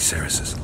Ceres's.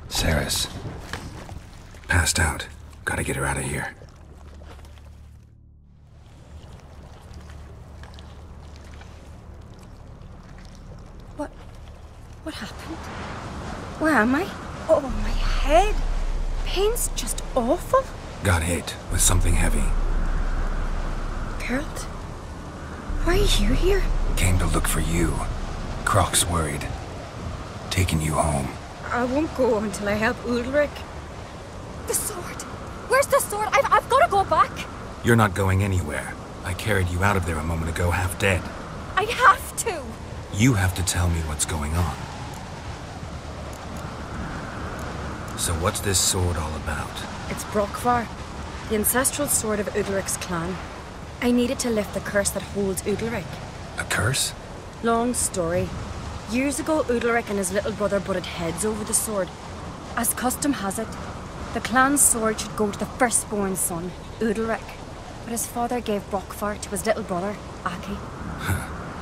Ceres. Passed out. Gotta get her out of here. What happened? Where am I? Oh, my head. Pain's just awful. Got hit with something heavy. Geralt? Why are you here? Came to look for you. Croc's worried. Taking you home. I won't go until I help Udalryk. The sword! Where's the sword? I've got to go back! You're not going anywhere. I carried you out of there a moment ago, half dead. I have to! You have to tell me what's going on. So what's this sword all about? It's Brokvar, the ancestral sword of Udalryk's clan. I needed to lift the curse that holds Udalryk. A curse? Long story. Years ago, Udalryk and his little brother butted heads over the sword. As custom has it, the clan's sword should go to the firstborn son, Udalryk. But his father gave Brokvar to his little brother, Aki.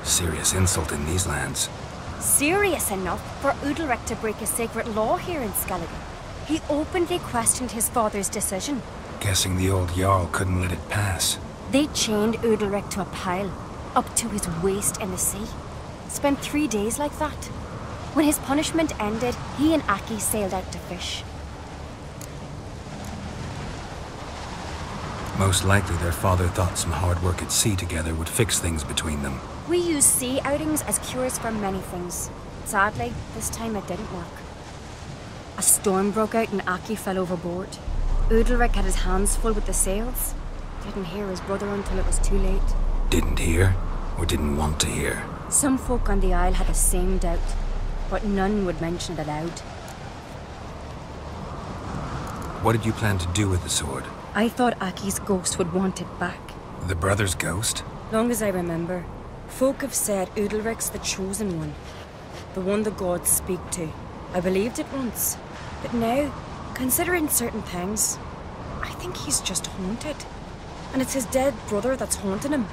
Serious insult in these lands. Serious enough for Udalryk to break a sacred law here in Skellige. He openly questioned his father's decision. Guessing the old Jarl couldn't let it pass. They chained Udalryk to a pile, up to his waist in the sea. Spent 3 days like that. When his punishment ended, he and Aki sailed out to fish. Most likely their father thought some hard work at sea together would fix things between them. We use sea outings as cures for many things. Sadly, this time it didn't work. A storm broke out and Aki fell overboard. Udalryk had his hands full with the sails. Didn't hear his brother until it was too late. Didn't hear, or didn't want to hear? Some folk on the Isle had the same doubt, but none would mention it aloud. What did you plan to do with the sword? I thought Aki's ghost would want it back. The brother's ghost? Long as I remember, folk have said Udalryk's the chosen one. The one the gods speak to. I believed it once. But now, considering certain things, I think he's just haunted. And it's his dead brother that's haunting him.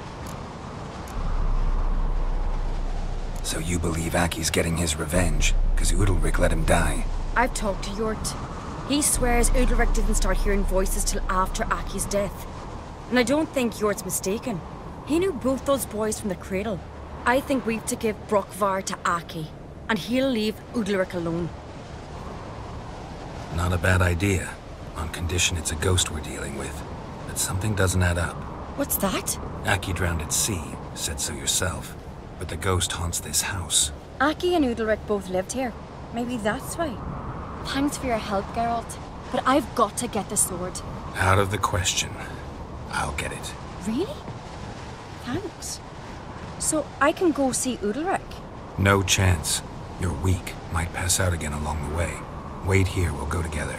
So you believe Aki's getting his revenge, because Udalryk let him die? I've talked to Yort. He swears Udalryk didn't start hearing voices till after Aki's death. And I don't think Yort's mistaken. He knew both those boys from the cradle. I think we've to give Brokvar to Aki, and he'll leave Udalryk alone. Not a bad idea, on condition it's a ghost we're dealing with. But something doesn't add up. What's that? Aki drowned at sea, said so yourself. But the ghost haunts this house. Aki and Udalryk both lived here. Maybe that's why. Thanks for your help, Geralt. But I've got to get the sword. Out of the question. I'll get it. Really? Thanks. So I can go see Udalryk? No chance. You're weak. Might pass out again along the way. Wait here, we'll go together.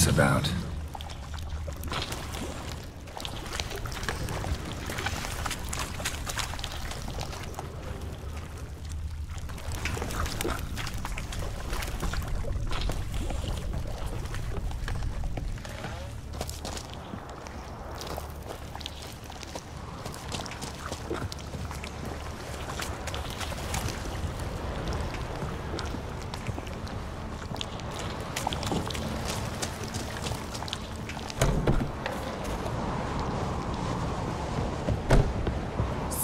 this about?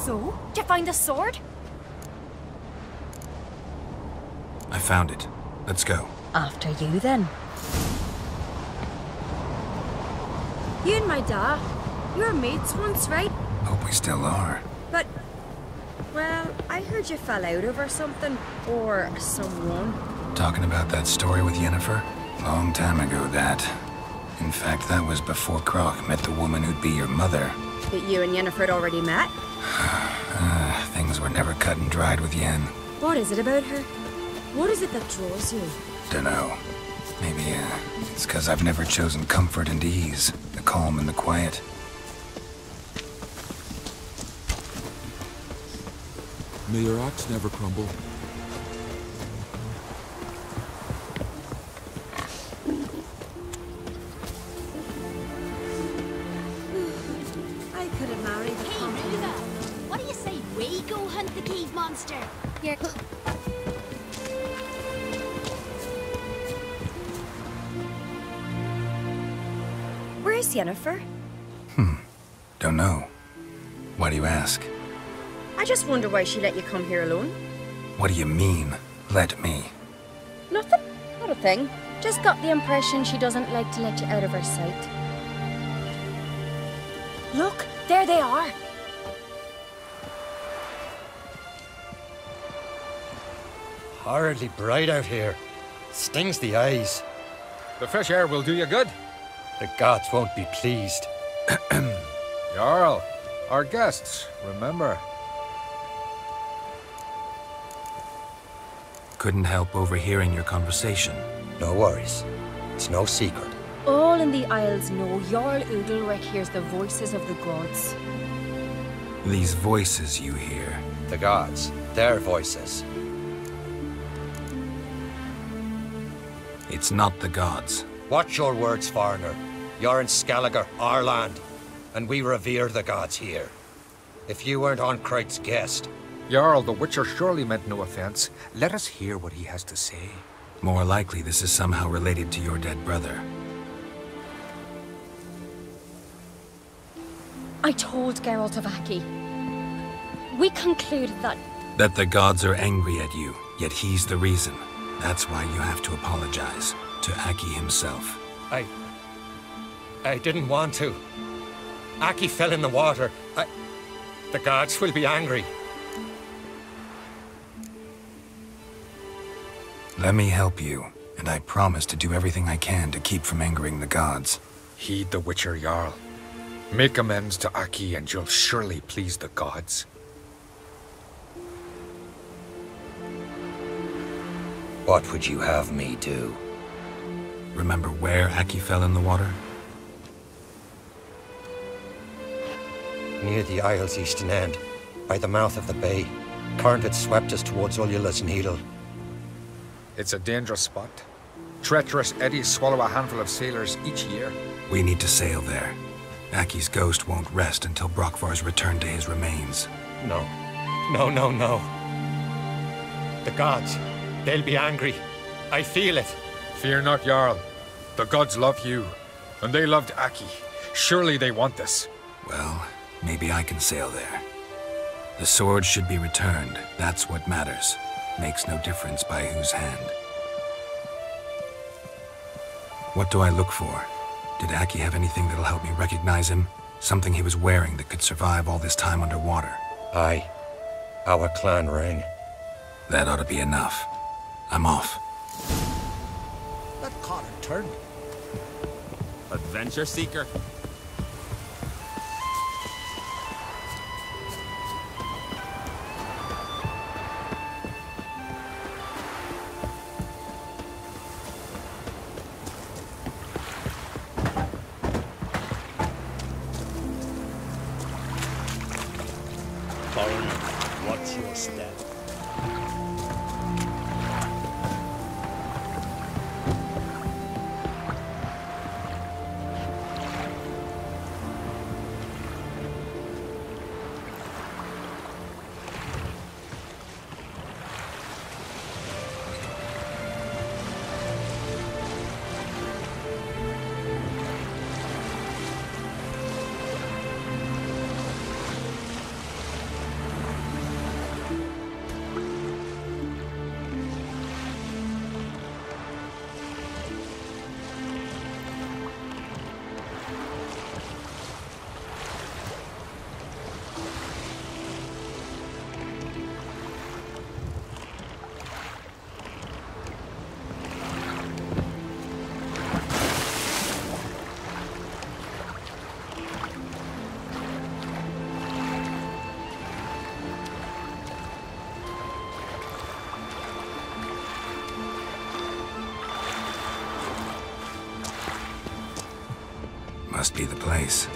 So, did you find the sword? I found it. Let's go. After you, then. You and my dad, you were mates once, right? Hope we still are. But, well, I heard you fell out over something. Or someone. Talking about that story with Yennefer? Long time ago, that. In fact, that was before Croc met the woman who'd be your mother. That you and Yennefer had already met? Things were never cut and dried with Yen. What is it about her? What is it that draws you? Dunno. Maybe, it's 'cause I've never chosen comfort and ease. The calm and the quiet. May your axe never crumble. I could have married the Hey, Ruva! What do you say we go hunt the cave monster? Here. Where's Yennefer? Don't know. Why do you ask? I just wonder why she let you come here alone. What do you mean, let me? Nothing. Not a thing. Just got the impression she doesn't like to let you out of her sight. Look, there they are. Horridly bright out here. Stings the eyes. The fresh air will do you good. The gods won't be pleased. Jarl, our guests, remember. Couldn't help overhearing your conversation. No worries. It's no secret. All in the Isles know Jarl Udalric hears the voices of the gods. These voices you hear. The gods. Their voices. It's not the gods. Watch your words, foreigner. You're in Skelliger, our land, and we revere the gods here. If you weren't on Kright's guest... Jarl, the Witcher surely meant no offense. Let us hear what he has to say. More likely this is somehow related to your dead brother. I told Geralt of Aki. We concluded that... That the gods are angry at you, yet he's the reason. That's why you have to apologize. To Aki himself. I didn't want to. Aki fell in the water. The gods will be angry. Let me help you, and I promise to do everything I can to keep from angering the gods. Heed the Witcher, Jarl. Make amends to Aki and you'll surely please the gods. What would you have me do? Remember where Aki fell in the water? Near the Isle's eastern end, by the mouth of the bay. Current had swept us towards Ullula's Needle. It's a dangerous spot. Treacherous eddies swallow a handful of sailors each year. We need to sail there. Aki's ghost won't rest until Brokvar's returned to his remains. No. No. The gods, they'll be angry. I feel it. Fear not, Jarl. The gods love you, and they loved Aki. Surely they want this. Well, maybe I can sail there. The sword should be returned. That's what matters. Makes no difference by whose hand. What do I look for? Did Aki have anything that'll help me recognize him? Something he was wearing that could survive all this time underwater? Aye. Our clan ring. That ought to be enough. I'm off. That Connor turned. Adventure seeker. must be the place.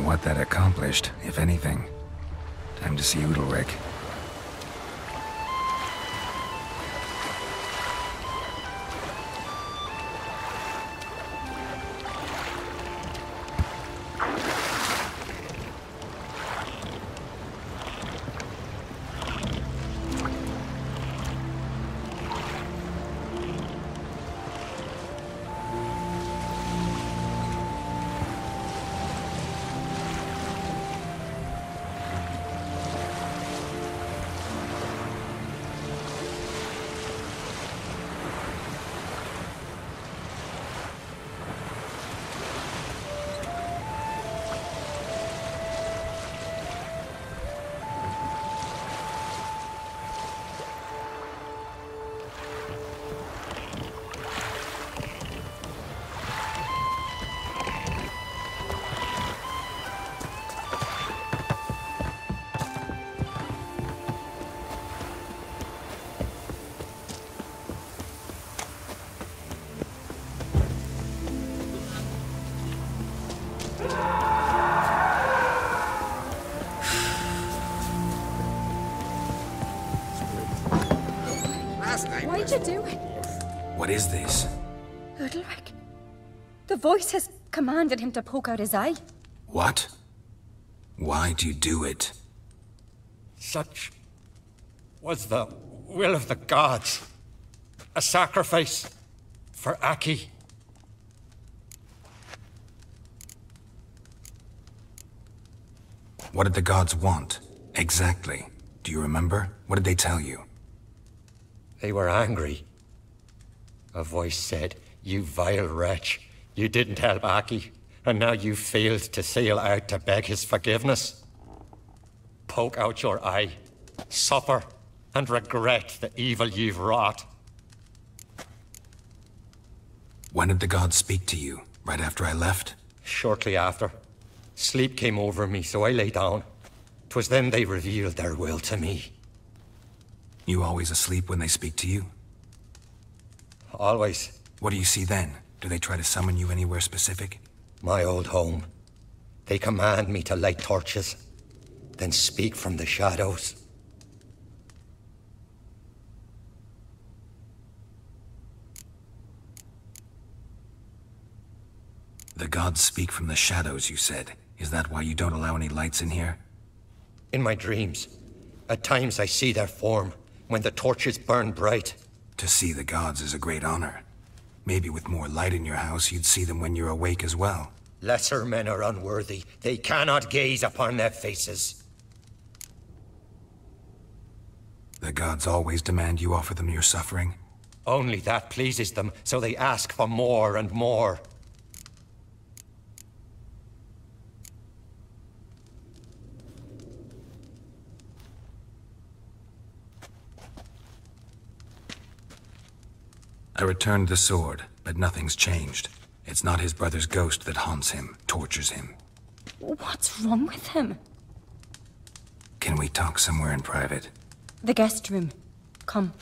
What that accomplished, if anything. Time to see Udalryk. Why'd you do it? What is this? Udalryk. The voice has commanded him to poke out his eye. What? Why'd you do it? Such was the will of the gods. A sacrifice for Aki. What did the gods want? Exactly. Do you remember? What did they tell you? They were angry. A voice said, "You vile wretch. You didn't help Aki, and now you failed to sail out to beg his forgiveness. Poke out your eye, suffer, and regret the evil you've wrought." When did the gods speak to you? Right after I left? Shortly after. Sleep came over me, so I lay down. 'Twas then they revealed their will to me. You always asleep when they speak to you? Always. What do you see then? Do they try to summon you anywhere specific? My old home. They command me to light torches, then speak from the shadows. The gods speak from the shadows, you said. Is that why you don't allow any lights in here? In my dreams, at times I see their form, when the torches burn bright. To see the gods is a great honor. Maybe with more light in your house, you'd see them when you're awake as well. Lesser men are unworthy. They cannot gaze upon their faces. The gods always demand you offer them your suffering? Only that pleases them, so they ask for more and more. I returned the sword, but nothing's changed. It's not his brother's ghost that haunts him, tortures him. What's wrong with him? Can we talk somewhere in private? The guest room. Come.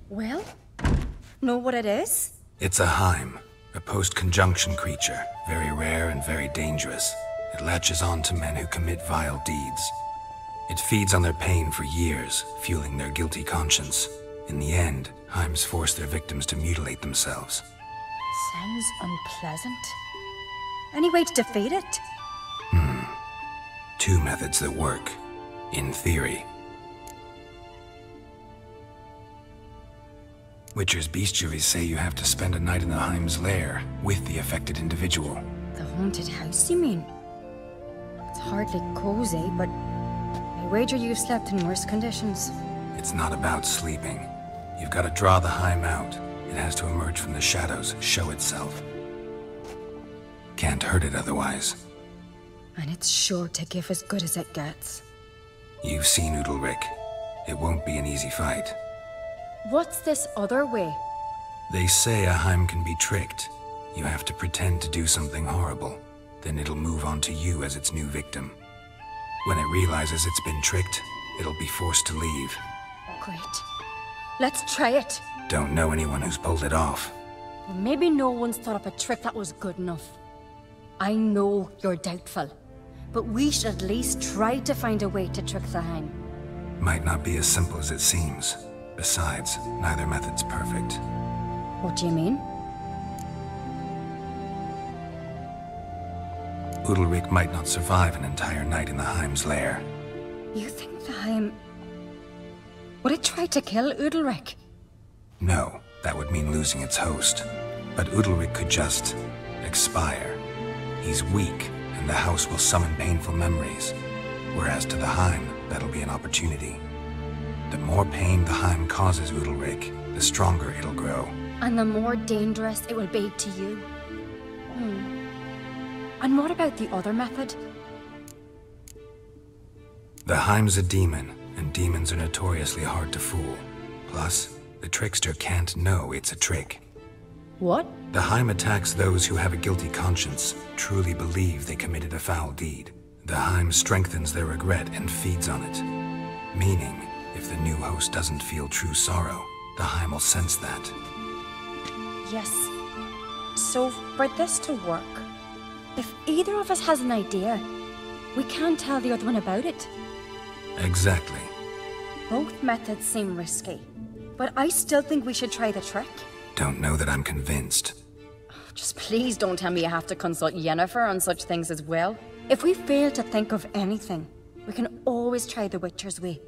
Well, know what it is? It's a Heim, a post-conjunction creature, very rare and very dangerous. It latches on to men who commit vile deeds. It feeds on their pain for years, fueling their guilty conscience. In the end, Heims force their victims to mutilate themselves. Sounds unpleasant. Any way to defeat it? Two methods that work, in theory. Witcher's bestiaries say you have to spend a night in the Heim's lair with the affected individual. The haunted house, you mean? It's hardly cozy, but I wager you've slept in worse conditions. It's not about sleeping. You've got to draw the Heim out. It has to emerge from the shadows, show itself. Can't hurt it otherwise. And it's sure to give as good as it gets. You've seen Udalryk. It won't be an easy fight. What's this other way? They say a Heim can be tricked. You have to pretend to do something horrible. Then it'll move on to you as its new victim. When it realizes it's been tricked, it'll be forced to leave. Great. Let's try it. Don't know anyone who's pulled it off. Well, maybe no one's thought up a trick that was good enough. I know you're doubtful, but we should at least try to find a way to trick the Heim. Might not be as simple as it seems. Besides, neither method's perfect. What do you mean? Udalryk might not survive an entire night in the Heim's lair. You think the Heim... Would it try to kill Udalryk? No, that would mean losing its host. But Udalryk could just... expire. He's weak, and the house will summon painful memories. Whereas to the Heim, that'll be an opportunity. The more pain the Heim causes Udalryk, the stronger it'll grow. And the more dangerous it will be to you. And what about the other method? The Heim's a demon, and demons are notoriously hard to fool. Plus, the trickster can't know it's a trick. What? The Heim attacks those who have a guilty conscience, truly believe they committed a foul deed. The Heim strengthens their regret and feeds on it. Meaning, if the new host doesn't feel true sorrow, the Heim will sense that. Yes. So, for this to work, if either of us has an idea, we can't tell the other one about it. Exactly. Both methods seem risky, but I still think we should try the trick. Don't know that I'm convinced. Just please don't tell me you have to consult Yennefer on such things as well. If we fail to think of anything, we can always try the Witcher's way.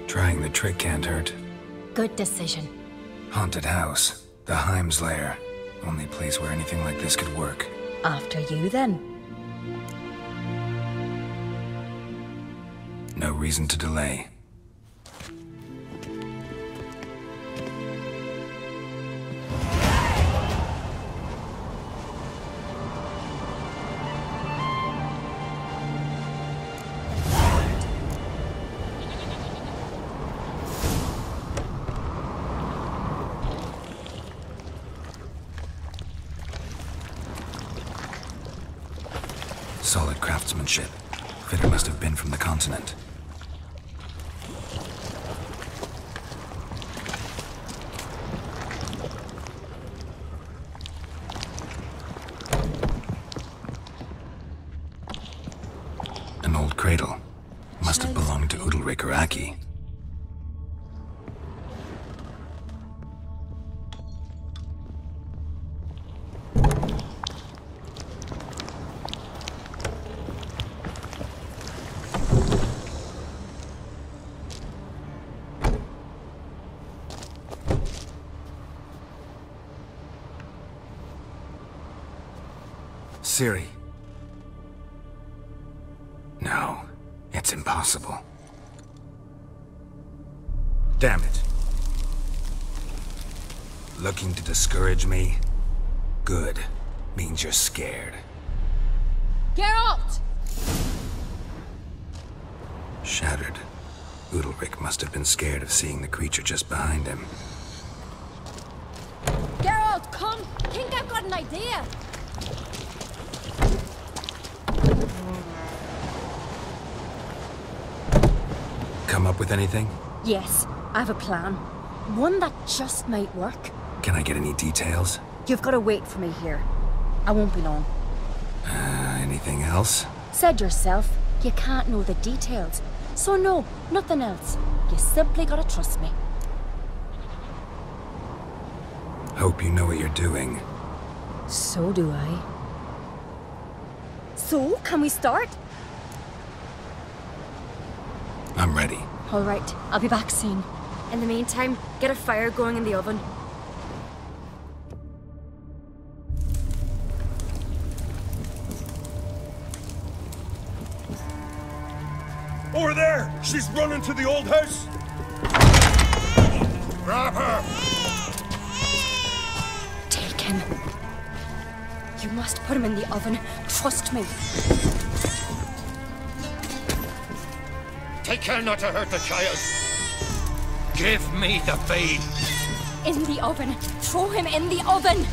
Trying the trick can't hurt. Good decision. Haunted house. The Heim's lair. Only place where anything like this could work. After you, then. No reason to delay. Solid craftsmanship. Fitter must have been from the continent. An old cradle. Must have belonged to Udalryk or Aki. Ciri. No, it's impossible. Damn it. Looking to discourage me? Good. Means you're scared. Geralt! Shattered. Udalryk must have been scared of seeing the creature just behind him. Geralt, come! Think I've got an idea! Come up with anything? Yes, I have a plan. One that just might work. Can I get any details? You've got to wait for me here. I won't be long. Anything else? Said yourself, you can't know the details. So no, nothing else. You simply gotta trust me. Hope you know what you're doing. So do I. So, can we start? I'm ready. All right, I'll be back soon. In the meantime, get a fire going in the oven. Over there! She's running to the old house! Grab her! Take him. You must put him in the oven. Trust me. Take care not to hurt the child. Give me the babe. In the oven. Throw him in the oven.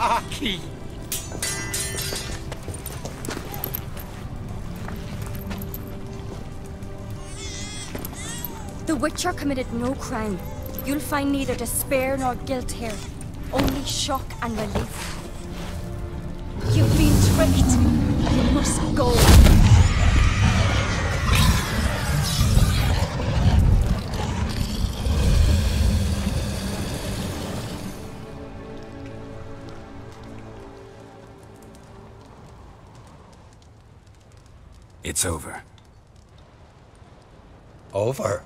Aki! The Witcher committed no crime. You'll find neither despair nor guilt here. Only shock and relief. You've been tricked. You must go. It's over. Over?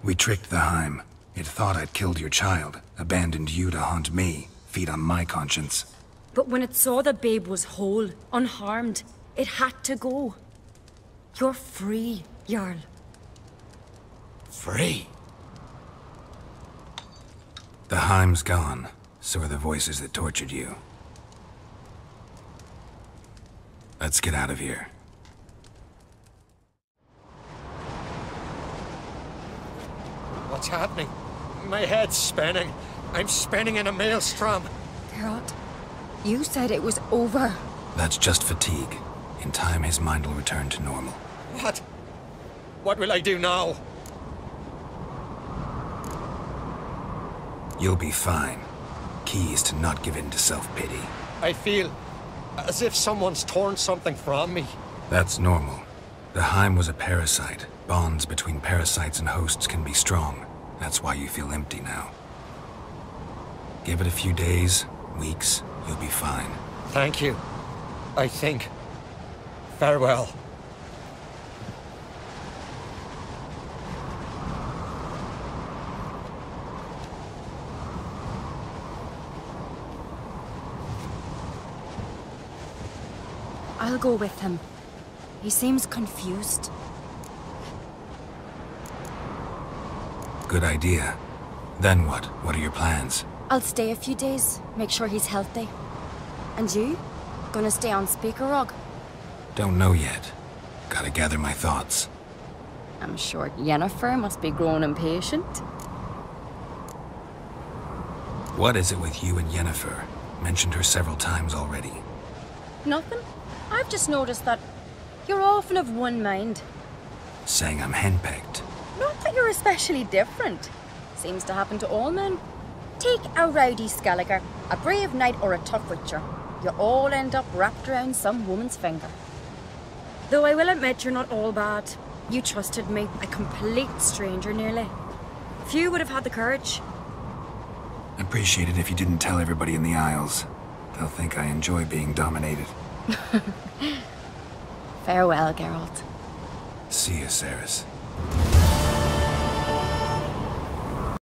We tricked the Heim. It thought I'd killed your child, abandoned you to haunt me, feed on my conscience. But when it saw the babe was whole, unharmed, it had to go. You're free, Jarl. Free? The Heim's gone, so are the voices that tortured you. Let's get out of here. what's happening. My head's spinning. I'm spinning in a maelstrom. Geralt, you said it was over. That's just fatigue. In time, his mind will return to normal. What? What will I do now? You'll be fine. Key is to not give in to self-pity. I feel as if someone's torn something from me. That's normal. The Heim was a parasite. Bonds between parasites and hosts can be strong. That's why you feel empty now. Give it a few days, weeks, you'll be fine. Thank you. I think. Farewell. I'll go with him. He seems confused. Good idea. Then what? What are your plans? I'll stay a few days, make sure he's healthy. And you? Gonna stay on Speaker Rog? Don't know yet. Gotta gather my thoughts. I'm sure Yennefer must be growing impatient. What is it with you and Yennefer? Mentioned her several times already. Nothing. I've just noticed that you're often of one mind. Saying I'm henpecked. Not that you're especially different. Seems to happen to all men. Take a rowdy Skelliger, a brave knight or a tough witcher. You all end up wrapped around some woman's finger. Though I will admit you're not all bad. You trusted me, a complete stranger nearly. Few would have had the courage. Appreciate it if you didn't tell everybody in the Isles. They'll think I enjoy being dominated. Farewell, Geralt. See you, Cerys.